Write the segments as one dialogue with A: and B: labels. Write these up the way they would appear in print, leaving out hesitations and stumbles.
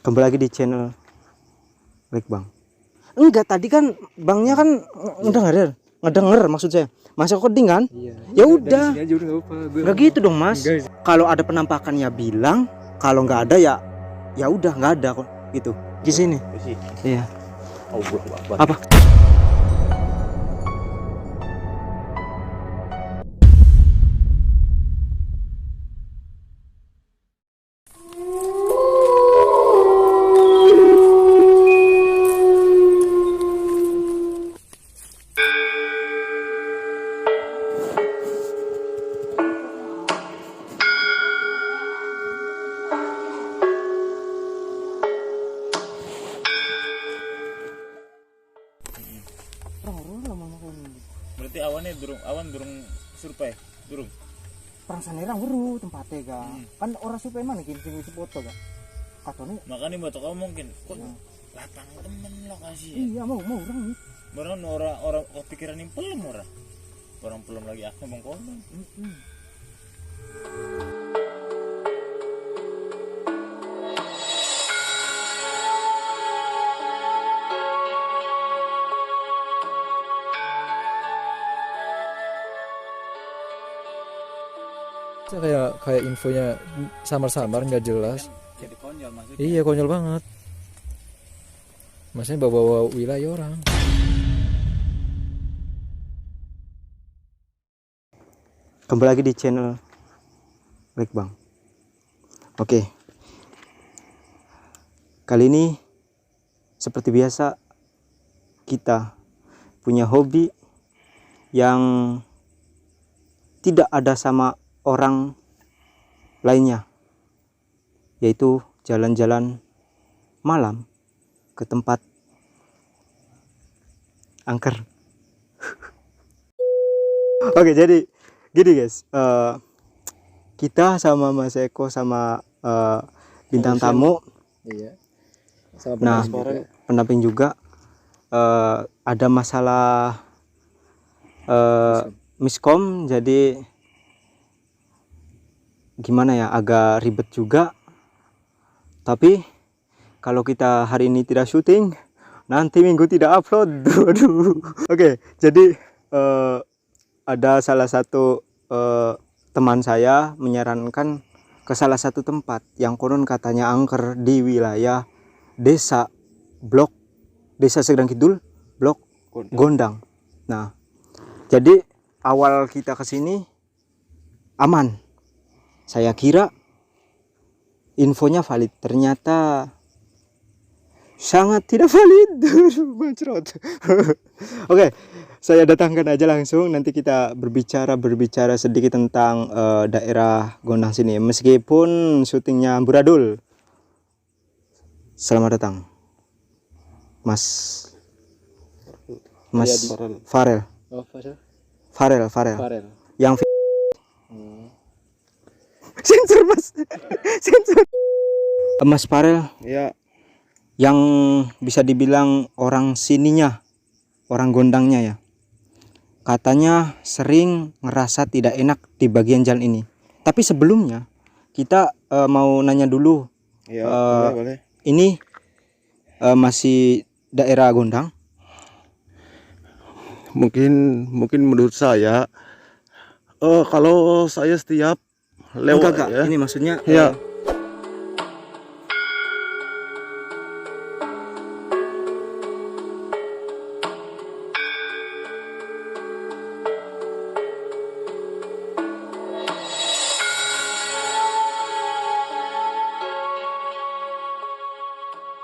A: Kembali lagi di channel Baik Bang. Enggak, tadi kan Bangnya kan ngedenger maksud saya. Mas recording kan?
B: Iya.
A: Ya udah.
B: Enggak
A: Enggak gitu dong, Mas. Kalau ada penampakan ya bilang, kalau nggak ada ya udah nggak ada kok gitu. Di sini. Iya. Apa?
B: Berarti awan durung survei, durung.
A: Perang sanerang weru tempatnya kan orang supaya mana sing wis foto ga katone
B: Makanya buat kamu mungkin kok lapang temen lokasi ya.
A: iya mau orang
B: Barang orang kepikiran yang pelem orang pelem lagi aku bang kono.
C: Kayak infonya samar-samar nggak jelas.
B: Jadi konyol maksudnya.
C: Iya, konyol banget. Maksudnya bawa-bawa wilayah orang.
A: Kembali lagi di channel Baik Bang. Oke. Kali ini seperti biasa kita punya hobi yang tidak ada sama orang lainnya, yaitu jalan-jalan malam ke tempat angker. Oke, jadi gini guys, kita sama Mas Eko sama bintang tamu,
C: Iya. Sama
A: nah pendamping juga ada masalah miskom, jadi gimana ya, agak ribet juga. Tapi kalau kita hari ini tidak syuting, nanti minggu tidak upload. Aduh. Oke, jadi ada salah satu teman saya menyarankan ke salah satu tempat yang konon katanya angker di wilayah desa Segedang Kidul, blok Gondang. Nah, jadi awal kita kesini aman. Saya kira infonya valid, ternyata sangat tidak valid. Oke, saya datangkan aja langsung, nanti kita berbicara sedikit tentang daerah Gondang sini, meskipun syutingnya amburadul. Selamat datang Mas Farel.
C: Oh,
A: Farel. Yang sensor Mas. Sensor. Mas Farel.
D: Ya.
A: Yang bisa dibilang orang sininya, orang Gondangnya ya. Katanya sering ngerasa tidak enak di bagian jalan ini. Tapi sebelumnya kita mau nanya dulu.
D: Ya, boleh.
A: Ini masih daerah Gondang?
D: Mungkin menurut saya kalau saya setiap lewat
A: Enggak.
D: ya.
A: Ini maksudnya
D: Ya.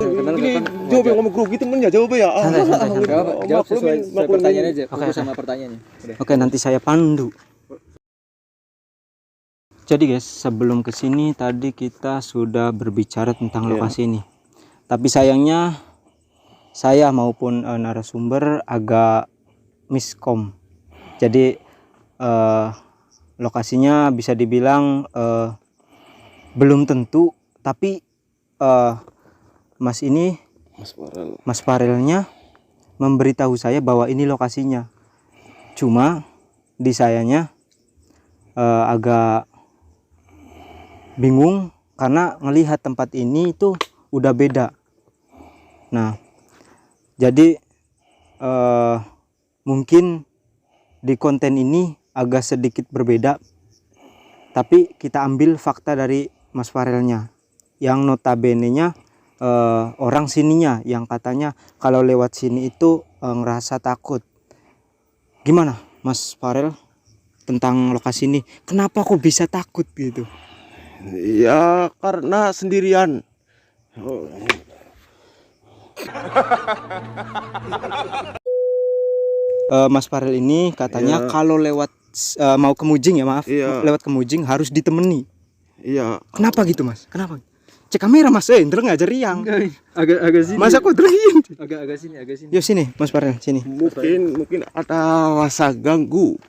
D: Ini jawab yang ngomong grogi temennya, jawab ya.
C: Jawab sesuai pertanyaan aja.
A: Oke.
C: Sama pertanyaannya. Udah.
A: Oke, nanti saya pandu. Jadi guys, sebelum kesini tadi kita sudah berbicara tentang lokasi ini. Tapi sayangnya saya maupun narasumber agak miskom. Jadi lokasinya bisa dibilang belum tentu, tapi Mas Farelnya memberitahu saya bahwa ini lokasinya. Cuma di sayanya agak bingung karena ngelihat tempat ini itu udah beda. Nah, jadi mungkin di konten ini agak sedikit berbeda, tapi kita ambil fakta dari Mas Farelnya yang notabene-nya orang sininya yang katanya kalau lewat sini itu ngerasa takut. Gimana Mas Farel tentang lokasi ini? Kenapa kok bisa takut gitu?
D: Ya karena sendirian. Oh,
A: Mas Farel ini katanya
D: Iya.
A: kalau lewat mau ke Mujing ya, maaf,
D: Iya.
A: lewat ke Mujing harus ditemani.
D: iya.
A: Kenapa gitu Mas? Kenapa? Cek kamera Mas, ndeleng aja riang.
C: Agak sini.
A: Masa kok delengin?
C: Agak sini.
A: Yuk sini Mas Farel, sini.
D: Mungkin ada rasa ganggu.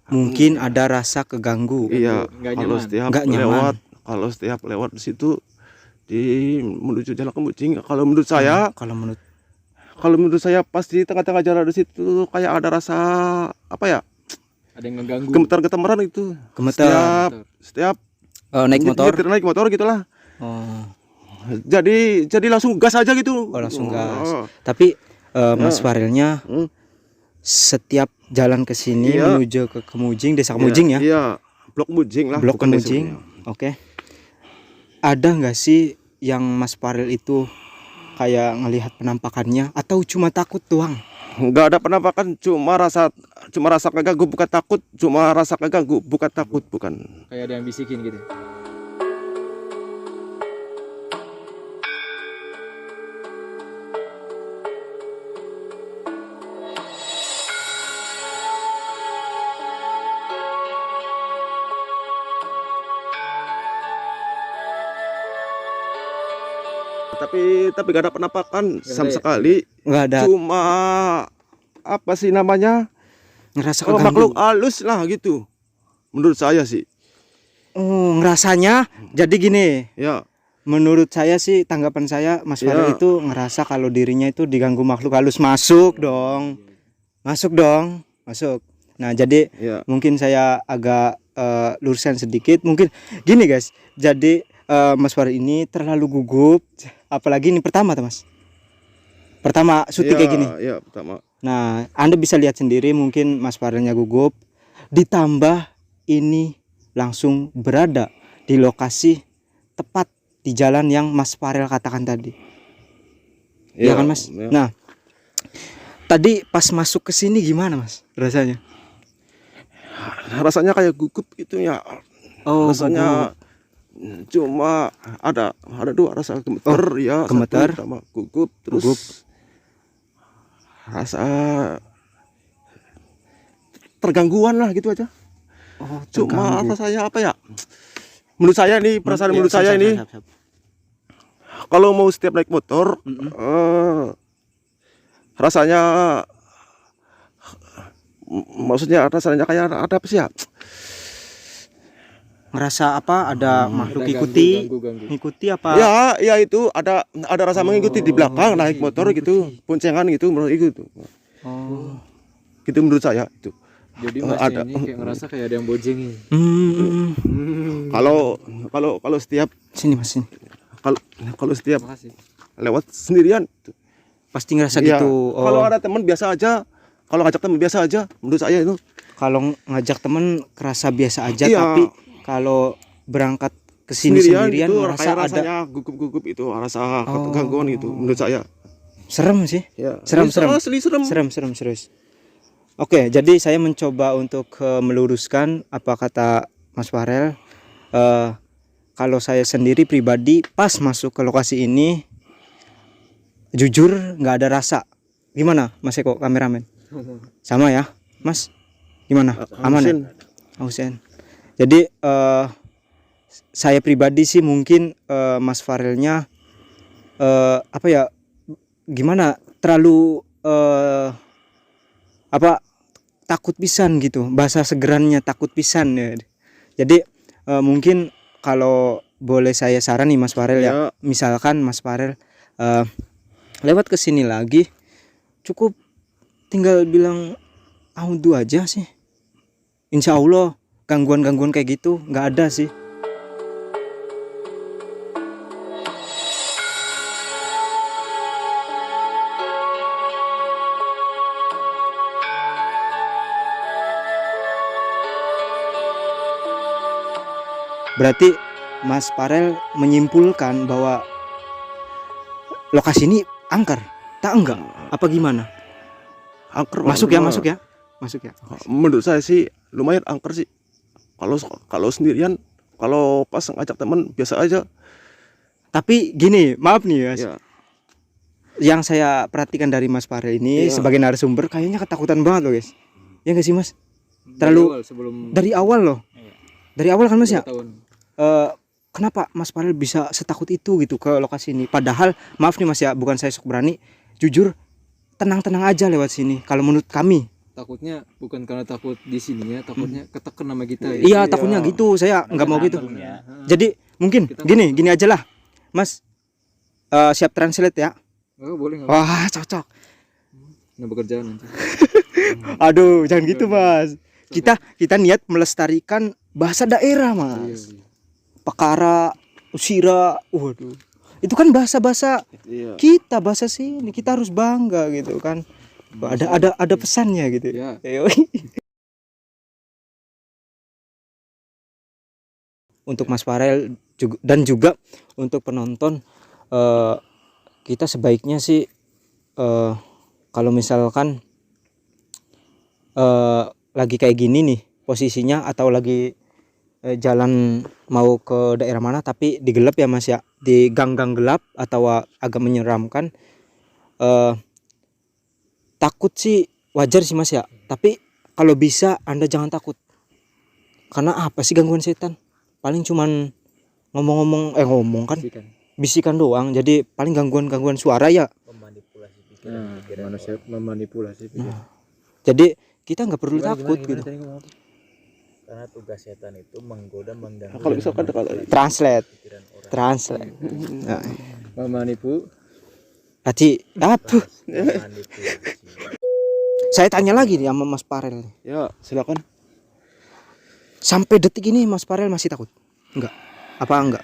A: Mungkin ada rasa keganggu.
D: Iya.
C: Nggak
D: Kalau
C: nyaman.
D: setiap
A: Nggak nyaman.
D: lewat di situ menuju jalan ke Mucing. Kalau menurut saya,
A: Kalau menurut
D: pasti tengah-tengah jalan di situ kayak ada rasa apa ya?
C: Ada yang ngeganggu.
D: Gemetar-gemeran itu.
A: gemetar
D: Setiap
A: naik motor.
D: naik motor gitulah.
A: Oh,
D: Jadi langsung gas aja gitu.
A: langsung gas.
D: Oh.
A: Tapi Mas Farelnya
D: Hmm.
A: setiap jalan ke sini
D: Iya.
A: menuju ke Kemujing, desa Kemujing ya.
D: Iya, Blok Mujing lah.
A: Blok
D: bukan desa
A: Kemujing.
D: Mujing.
A: Oke. Ada nggak sih yang Mas Farel itu kayak ngelihat penampakannya atau cuma takut doang?
D: Nggak ada penampakan, cuma rasa keganggu bukan takut, bukan.
C: Kayak ada yang bisikin gitu.
D: Tapi nggak ada penampakan sama
C: ada ya?
D: sekali.
A: Nggak ada.
D: Cuma apa sih namanya?
A: Ngerasa
D: Oh,
A: keganggu.
D: makhluk halus lah gitu. Menurut saya sih.
A: Oh, ngerasanya jadi gini.
D: Ya,
A: Menurut saya sih, tanggapan saya Mas
D: Iya.
A: Farel itu ngerasa kalau dirinya itu diganggu makhluk halus. Masuk dong. Masuk. Nah, jadi
D: ya.
A: mungkin saya agak luruskan sedikit. Mungkin gini guys. Jadi Mas Farel ini terlalu gugup. Apalagi ini pertama tuh Mas. Pertama syuting kayak gini.
D: Ya, pertama.
A: Nah, Anda bisa lihat sendiri mungkin Mas Farelnya gugup. Ditambah ini langsung berada di lokasi tepat di jalan yang Mas Farel katakan tadi. Iya kan Mas?
D: Ya.
A: Nah, tadi pas masuk ke sini gimana Mas rasanya?
D: Rasanya kayak gugup gitu ya.
A: Oh,
D: Rasanya cuma ada dua rasa gemeter ya,
A: gemeter.
D: satu sama gugup, terus
A: Gugup.
D: rasa tergangguan lah gitu aja.
A: Oh,
D: Cuma
A: terganggu.
D: rasanya apa ya? Menurut saya nih, perasaan menurut saya
A: siap,
D: ini,
A: siap.
D: kalau mau setiap naik motor,
A: Mm-mm.
D: rasanya, maksudnya rasanya kayak ada apa sih ya?
A: Ngerasa apa? Ada makhluk
C: Ada
A: ikuti,
C: ganggu.
A: ngikuti apa?
D: Ya itu ada rasa mengikuti di belakang naik motor gitu, boncengan gitu, menurut itu,
A: Oh.
D: gitu menurut saya itu.
C: Jadi
D: Ada.
C: masnya ini kayak ngerasa kayak ada yang bojengin.
D: Kalau setiap
A: Sini Mas, sini.
D: kalau setiap
C: Makasih.
D: lewat sendirian,
A: Pasti ngerasa
D: ya,
A: gitu.
D: kalau
A: Oh.
D: ada teman biasa aja, kalau ngajak teman biasa aja, menurut saya itu.
A: Kalau ngajak temen kerasa biasa aja,
D: Iya.
A: tapi kalau berangkat ke sini sendirian
D: itu
A: ngerasa
D: kayak
A: ada
D: rasanya gugup-gugup itu, rasa
A: Oh.
D: gangguan gitu menurut saya.
A: serem sih.
D: Ya,
A: Serem.
D: asli serem.
A: Serem serius. Oke, jadi saya mencoba untuk meluruskan apa kata Mas Farel. Kalau saya sendiri pribadi pas masuk ke lokasi ini, jujur nggak ada rasa. Gimana Mas Eko kameramen? Sama ya, Mas? Gimana? Aman ya? Husen. Jadi saya pribadi sih mungkin Mas Farelnya apa ya? Gimana? Terlalu takut pisan gitu, bahasa segerannya takut pisan ya. Jadi mungkin kalau boleh saya saran nih Mas Farel ya, misalkan Mas Farel lewat ke sini lagi, cukup tinggal bilang audu aja sih, insya Allah gangguan kayak gitu nggak ada sih. Berarti Mas Farel menyimpulkan bahwa lokasi ini angker. Tak enggak? Apa gimana?
D: Angker.
A: Masuk ya, masuk ya. Masuk ya.
D: Menurut saya sih lumayan angker sih. Kalau sendirian, kalau pas ngajak teman biasa aja.
A: Tapi gini, maaf nih Mas.
D: Ya.
A: Yang saya perhatikan dari Mas Farel ini
D: Iya.
A: sebagai narasumber kayaknya ketakutan banget loh guys. Ya nggak sih Mas?
C: Dari
A: Terlalu
C: awal, sebelum
A: dari awal loh. Dari awal kan Mas ya.
C: 2 tahun.
A: Kenapa Mas Farel bisa setakut itu gitu ke lokasi ini? Padahal maaf nih Mas ya, bukan saya sok berani. Jujur tenang-tenang aja lewat sini. Kalau menurut kami.
C: Takutnya bukan karena takut di sininya, takutnya ketekan sama kita ya.
A: Iya takutnya gitu. Saya nggak mau gitu.
B: Ya.
A: Jadi mungkin
C: Kita-
A: gini aja lah. Mas siap translate ya.
C: Oh, boleh enggak?
A: Wah cocok.
C: Nah, bekerjaan nanti.
A: Aduh jangan gitu Mas. Kita niat melestarikan bahasa daerah Mas.
C: Iya.
A: Pakara, usira, waduh. Itu kan bahasa-bahasa
D: Iya.
A: kita, bahasa sini. Kita harus bangga gitu kan. Ada pesannya gitu.
C: Ya.
A: Yoi. Untuk Mas Farel dan juga untuk penonton kita sebaiknya sih kalau misalkan lagi kayak gini nih posisinya atau lagi jalan mau ke daerah mana tapi digelap ya Mas ya, di gang-gang gelap atau agak menyeramkan, takut sih wajar sih Mas ya, tapi kalau bisa Anda jangan takut. Karena apa sih gangguan setan? Paling cuman ngomong kan
C: Sikan.
A: bisikan doang, jadi paling gangguan suara ya.
B: Memanipulasi
C: Nah,
B: pikiran.
C: manusia memanipulasi pikiran.
A: Jadi kita nggak perlu
C: Gimana,
A: takut
C: gimana
A: gitu.
C: tadi ngomong apa?
B: Karena tugas setan itu menggoda, mengganggu.
D: Nah, kalau
B: dan
D: misalkan
B: memanipulasi
A: Translate.
B: pikiran orang.
A: Translate. Nah,
C: Memanipu.
A: Aci, apa?
B: Memanipulasi.
A: Saya tanya lagi nih sama Mas Farel.
D: Ya, silakan.
A: Sampai detik ini Mas Farel masih takut? Enggak. Apa enggak?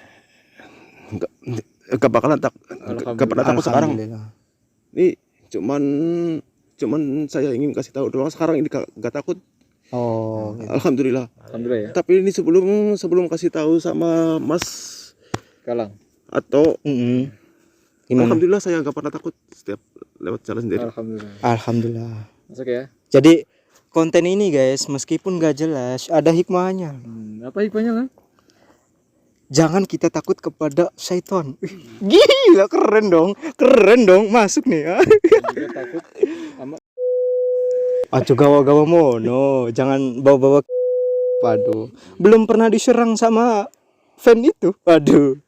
D: Enggak bakalan enggak pernah takut sekarang.
A: Alhamdulillah.
D: Ini cuman saya ingin kasih tahu doang, sekarang ini enggak takut.
A: Oh, gitu.
D: Alhamdulillah.
C: Alhamdulillah ya.
D: Tapi ini sebelum kasih tahu sama Mas
C: Galang.
D: atau
A: Gimana?
D: alhamdulillah saya enggak pernah takut setiap lewat jalan sendiri.
C: Alhamdulillah.
A: Alhamdulillah.
C: Masuk ya.
A: Jadi konten ini guys, meskipun gak jelas, ada hikmahnya.
C: Apa hikmahnya lah?
A: Jangan kita takut kepada syaitan. Gila, keren dong, masuk nih.
C: Juga takut sama
A: Aduh, gawa-gawa mono, jangan bawa-bawa. Waduh, belum pernah diserang sama fan itu. Waduh,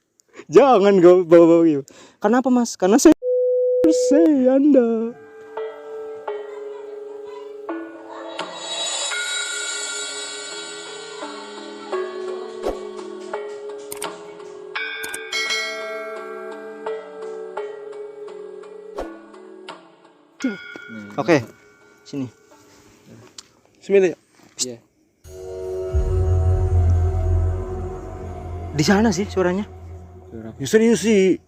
A: jangan bawa-bawa gitu. Kenapa Mas? Karena saya Anda. Oke, sini.
D: Bismillah.
C: Iya.
A: Di sana sih suaranya.
C: Suara.
D: Ya, serius sih.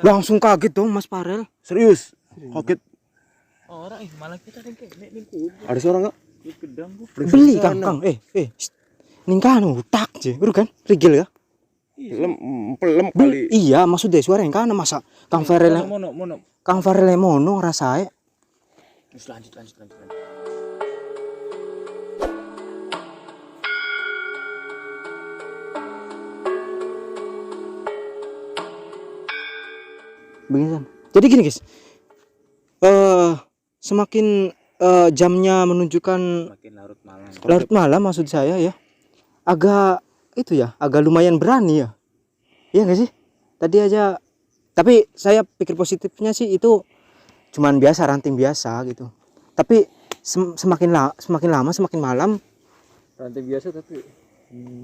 A: Langsung kaget dong Mas Farel.
D: Serius. Kaget.
B: Orang malah kita ning kubur.
D: Ada suara enggak?
B: Gedang gua.
A: Beli Kang. Shh. Ningkan utak je, udah kan? Rigel ya?
D: Pelem kali.
A: Iya, maksudnya suara yang kana masa Kang Farel
B: Mono.
A: Kang Farel mono rasanya.
B: Terus lanjut.
A: Begini. Jadi gini guys. Semakin jamnya menunjukkan
B: Makin larut malam.
A: larut malam maksud saya ya. Agak lumayan berani ya. Iya gak sih? Tadi aja. Tapi saya pikir positifnya sih itu cuman biasa, ranting biasa gitu. Tapi semakin lama semakin malam.
C: Rantai biasa tapi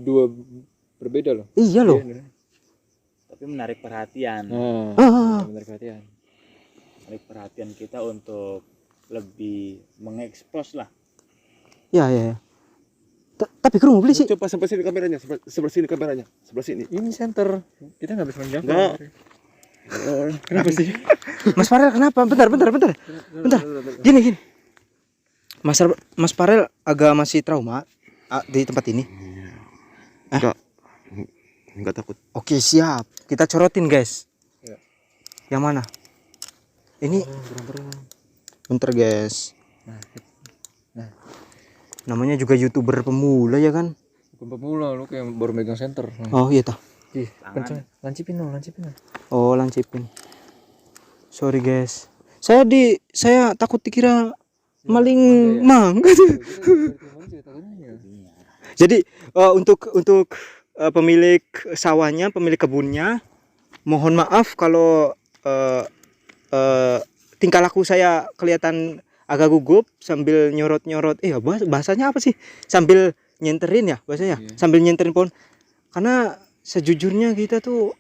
C: dua berbeda loh.
A: Iya loh.
B: Tapi menarik perhatian.
C: Benar perhatian.
B: Menarik perhatian kita untuk lebih mengekspos lah.
A: Ya. Tapi kerungu beli sih.
D: Coba sebelah sini kameranya, sebelah sini kameranya, sebelah sini.
C: Ini center. Kita nggak bisa menjangkau.
D: Enggak.
C: Kenapa sih?
A: Mas Farel kenapa? Bentar. Gini. Mas Farel agak masih trauma di tempat ini.
D: nggak takut.
A: Oke, siap. Kita corotin, guys.
C: Ya.
A: Yang mana? Ini bentar, guys.
C: Nah.
A: Namanya juga YouTuber pemula ya kan?
C: Bukan pemula, lu kayak baru megang senter.
A: Oh, iya tah.
C: Ih, kenceng. Lancipin dong.
A: Oh, lancipin. Sorry, guys. Saya takut dikira maling mangga. Jadi untuk pemilik sawahnya, pemilik kebunnya, mohon maaf kalau tingkah laku saya kelihatan agak gugup sambil nyorot-nyorot. Bahasanya apa sih? Sambil nyenterin ya bahasanya.
C: Iya.
A: Sambil nyenterin pohon. Karena sejujurnya kita tuh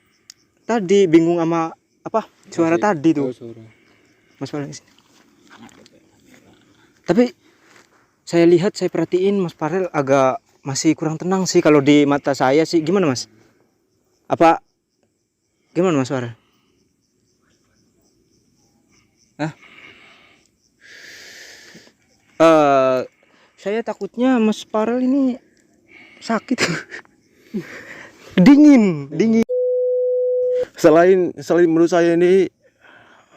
A: tadi bingung sama apa? Suara tadi tuh. Mas Farel sini. Tapi saya perhatiin Mas Farel agak masih kurang tenang sih kalau di mata saya sih. Gimana Mas? Apa gimana Mas Farel? Saya takutnya Mas Farel ini sakit. dingin.
D: Selain menurut saya ini,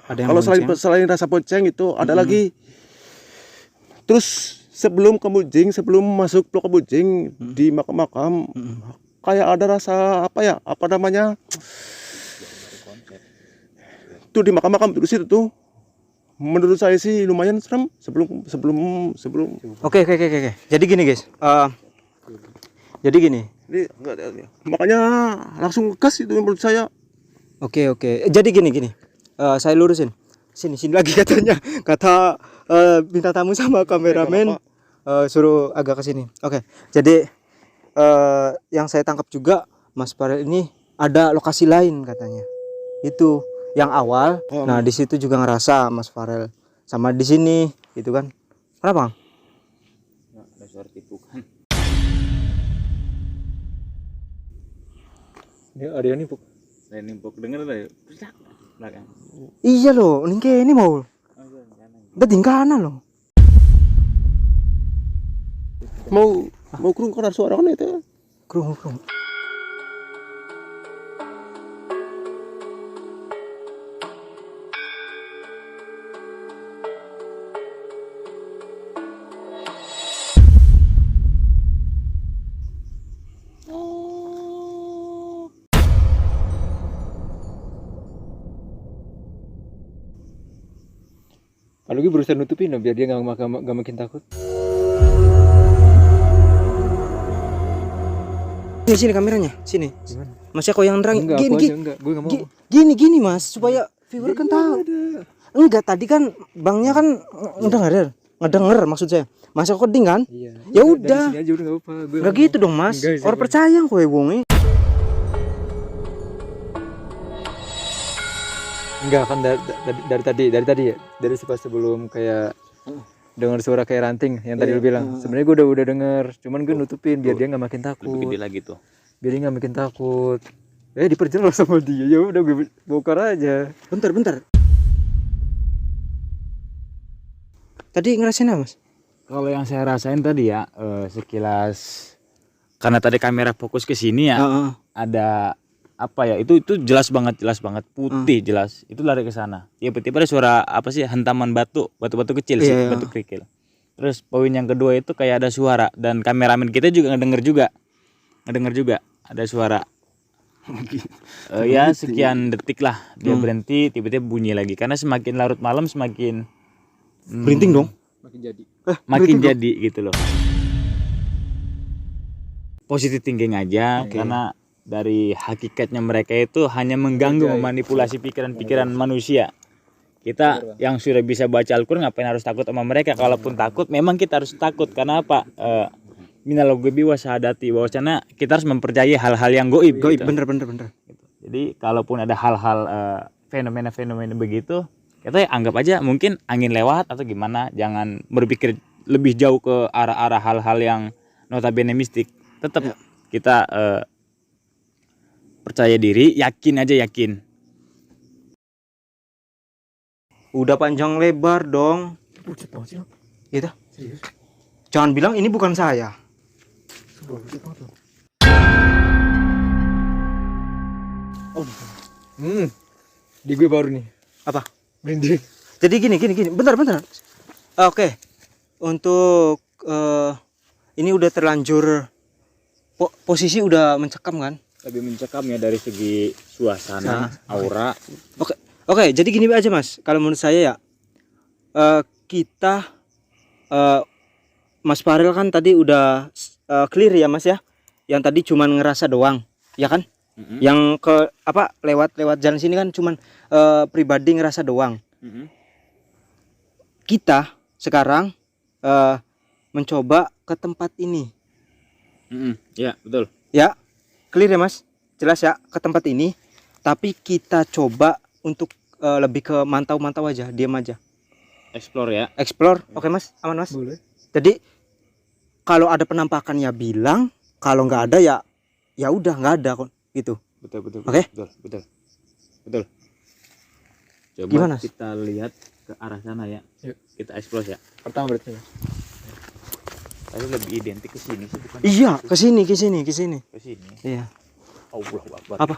A: Ada yang
D: kalau
A: bonceng?
D: selain rasa bonceng itu ada lagi. Terus sebelum masuk blok Kebujing di makam kayak ada rasa apa namanya? Tuh di makam terus itu tuh. Menurut saya sih lumayan serem sebelum.
A: Oke. Jadi gini guys. Jadi gini.
D: Ini makanya langsung gas itu menurut saya.
A: Oke. Jadi gini. Saya lurusin. Sini lagi katanya. Kata bintang tamu sama kameramen suruh agak ke sini. Oke. Jadi yang saya tangkap juga Mas Farel ini ada lokasi lain katanya. Itu yang awal. Nah, di situ juga ngerasa Mas Farel sama di sini gitu kan. Kenapa?
B: Nggak ada suara tipukan.
C: Ya, ada yang nimpuk.
B: Saya nimpuk denger lah. Belakang.
A: Iya loh, ini mau. Udah tingkana loh.
D: Mau kurung karena suara kan itu.
A: Krung.
C: Kalau gue berusaha nutupin biar dia nggak makin takut.
A: Sini kameranya, sini.
C: Gimana?
A: Masnya kau yang nerang.
C: Enggak,
A: Gini,
C: aku aja enggak. Gue enggak mau.
A: Gini Mas, supaya viewer kan tahu. Enggak, tadi kan bangnya kan ngedenger maksud saya. Masa coding kan?
C: Iya.
A: Ya udah.
C: Dari sini aja udah enggak apa-apa. Gue
A: Enggak gitu dong Mas.
C: Enggak,
A: Orang percaya kowe wonge.
C: Enggak kan dari tadi ya. Dari pas sebelum kayak dengar suara kayak ranting yang tadi lu bilang. Sebenarnya gue udah denger, cuman gue nutupin biar dia nggak makin takut.
B: Lebih gede lagi tuh.
C: Biar dia nggak makin takut. Diperjelas sama dia. Ya udah gue bongkar aja.
A: Bentar. Tadi ngerasain apa Mas?
B: Kalau yang saya rasain tadi ya sekilas karena tadi kamera fokus ke sini ya. Ada apa ya? Itu jelas banget putih jelas. Itu lari ke sana. Tiba-tiba ada suara apa sih? Hentaman batu kecil sih, batu kerikil. Terus poin yang kedua itu kayak ada suara dan kameramen kita juga ngedenger juga ada suara. Ya sekian detik lah dia berhenti, tiba-tiba bunyi lagi karena semakin larut malam semakin
A: Berinting dong.
C: Makin jadi.
B: jadi gitu loh. Positive thinking aja karena dari hakikatnya mereka itu hanya mengganggu, memanipulasi pikiran-pikiran manusia. Kita yang sudah bisa baca Al-Quran ngapain harus takut sama mereka? Kalaupun takut memang kita harus takut karena apa? Minal ghaibi wa syahadati, bahwasanya kita harus mempercayai hal-hal yang goib. Gitu.
A: Bener.
B: Jadi kalaupun ada hal-hal fenomena-fenomena begitu, kita anggap aja mungkin angin lewat atau gimana. Jangan berpikir lebih jauh ke arah-arah hal-hal yang notabene mistik. Tetap kita percaya diri, yakin.
A: Udah panjang lebar dong. Gitu. Jangan bilang ini bukan saya. Oh,
C: Di gue baru nih.
A: apa?
C: Merinding.
A: Jadi gini. Bentar. Oke. Untuk ini udah terlanjur posisi udah mencekam kan?
B: Lebih mencekam ya dari segi suasana, aura.
A: Oke, jadi gini aja Mas. Kalau menurut saya ya kita Mas Farel kan tadi udah clear ya Mas ya. Yang tadi cuman ngerasa doang, ya kan? Yang ke lewat jalan sini kan cuman pribadi ngerasa doang. Kita sekarang mencoba ke tempat ini.
B: Ya, betul.
A: Ya, clear ya Mas? Jelas ya, ke tempat ini. Tapi kita coba untuk lebih ke mantau-mantau aja, diam aja.
B: Explore ya.
A: Explore, oke Mas? Aman Mas?
C: Boleh.
A: Jadi kalau ada penampakan ya bilang, kalau nggak ada ya udah nggak ada kok gitu.
B: Betul.
A: Oke.
B: Betul. Coba
A: Gimana?
B: kita lihat ke arah sana ya.
C: Yuk.
B: Kita explore ya.
C: Pertama berarti.
B: Tadi lebih identik ke sini sih bukan?
A: Iya, ke sini.
B: Ke sini.
A: Iya.
B: Allah Akbar.
A: Apa?